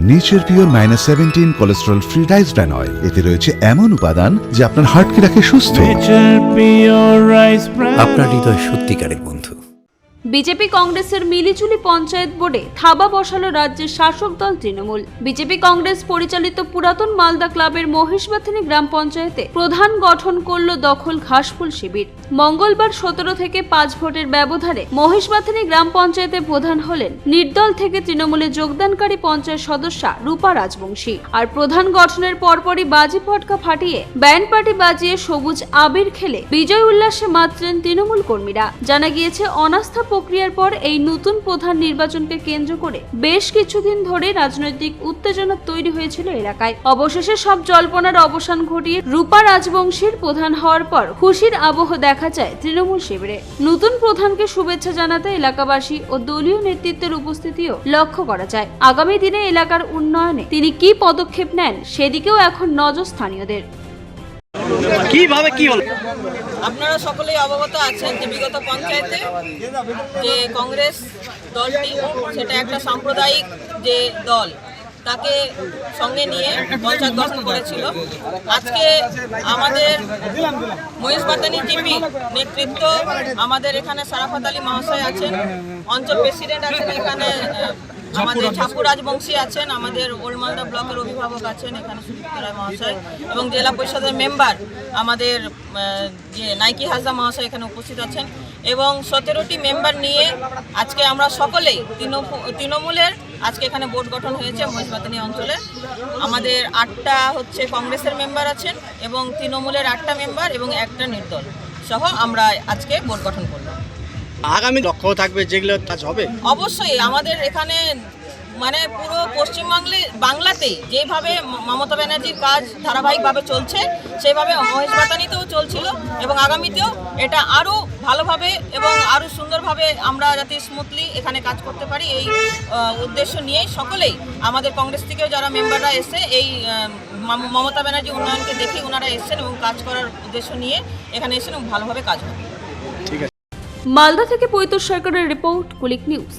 Nature pure -17 cholesterol free rice bran oil. এতে রয়েছে এমন উপাদান যা আপনার হার্টকে রাখে সুস্থ। আপনার হৃদয় সত্যিকারের বন্ধু। বিজেপি কংগ্রেসের মিলিচুলি পঞ্চায়েত বোর্ডে থাবা বসালো রাজ্যের শাসক দল তৃণমূল। বিজেপি কংগ্রেস পরিচালিত পুরাতন মালদা ক্লাবের মহিষবাথানি গ্রাম পঞ্চায়েতে প্রধান গঠন করল দখল ঘাসফুল শিবির। মঙ্গলবার 17 থেকে 5 ভোটের ব্যবধানে মহিষবাথানি গ্রাম পঞ্চায়েতে প্রধান হলেন নির্দল থেকে তৃণমূলে যোগদানকারী পঞ্চায়েত সদস্যা রূপা রাজবংশী। আর প্রধান গঠনের পরপরই বাজি পটকা ফাটিয়ে ব্যান্ড পার্টি বাজিয়ে সবুজ আবির খেলে বিজয় উল্লাসে মাতলেন তৃণমূল কর্মীরা। জানা গিয়েছে, অনাস্থা প্রক্রিয়ার পর এই নতুন প্রধান নির্বাচনকে কেন্দ্র করে বেশ কিছুদিন ধরে রাজনৈতিক উত্তেজনা তৈরি হয়েছিল এলাকায়। অবশেষে সব জল্পনার অবসান ঘটিয়ে রূপা রাজবংশীর প্রধান হওয়ার পর খুশির আবহ দেখা যায় তৃণমূল শিবিরে। নতুন প্রধানকে শুভেচ্ছা জানাতে এলাকাবাসী ও দলীয় নেতৃত্বের উপস্থিতিও লক্ষ্য করা যায়। আগামী দিনে এলাকার উন্নয়নে তিনি কি পদক্ষেপ নেন সেদিকেও এখন নজর স্থানীয়দের। কিভাবে কি হলো? আপনারা সকলেই অবগত আছেন যে বিগত পঞ্চায়েতে যে কংগ্রেস দলটি সেটা একটা সাম্প্রদায়িক যে দল, তাকে সঙ্গে নিয়ে পঞ্চায়েত গঠন করেছিল। আজকে আমাদের মহিষবাথানি জিপি নেতৃত্ব, আমাদের এখানে সারাফত আলী মহাশয় আছেন, অঞ্চল প্রেসিডেন্ট আছেন, এখানে আমাদের ঠাকুর রাজবংশী আছেন, আমাদের ওল্ড মালদা ব্লকের অভিভাবক আছেন এখানে সুদীপ্ত রায় মহাশয়, এবং জেলা পরিষদের মেম্বার আমাদের যে নাইকি হাজরা মহাশয় এখানে উপস্থিত আছেন, এবং 17টি মেম্বার নিয়ে আজকে আমরা সকলেই তৃণমূলের আজকে এখানে বোর্ড গঠন হয়েছে মহিষবাথানি অঞ্চলে। আমাদের 8টা হচ্ছে কংগ্রেসের মেম্বার আছেন এবং তৃণমূলের 8টা মেম্বার এবং একটা নির্দল সহ আমরা আজকে বোর্ড গঠন করলাম। আগামী লক্ষ্য থাকবে যেগুলো কাজ হবে? অবশ্যই আমাদের এখানে মানে পুরো বাংলাতেই যেভাবে মমতা ব্যানার্জির কাজ ধারাবাহিকভাবে চলছে সেভাবে মহিষবাথানিতেও চলছিল, এবং আগামীতেও এটা আরও ভালোভাবে এবং আরও সুন্দরভাবে আমরা যাতে স্মুথলি এখানে কাজ করতে পারি এই উদ্দেশ্য নিয়েই সকলেই আমাদের কংগ্রেস থেকেও যারা মেম্বাররা এসে এই মমতা ব্যানার্জি উন্নয়নকে দেখে ওনারা এসেছেন এবং কাজ করার উদ্দেশ্য নিয়ে এখানে এসেছেন এবং ভালোভাবে কাজ হবে। মালদা থেকে পৈতর সরকারের রিপোর্ট, কুলিক নিউজ।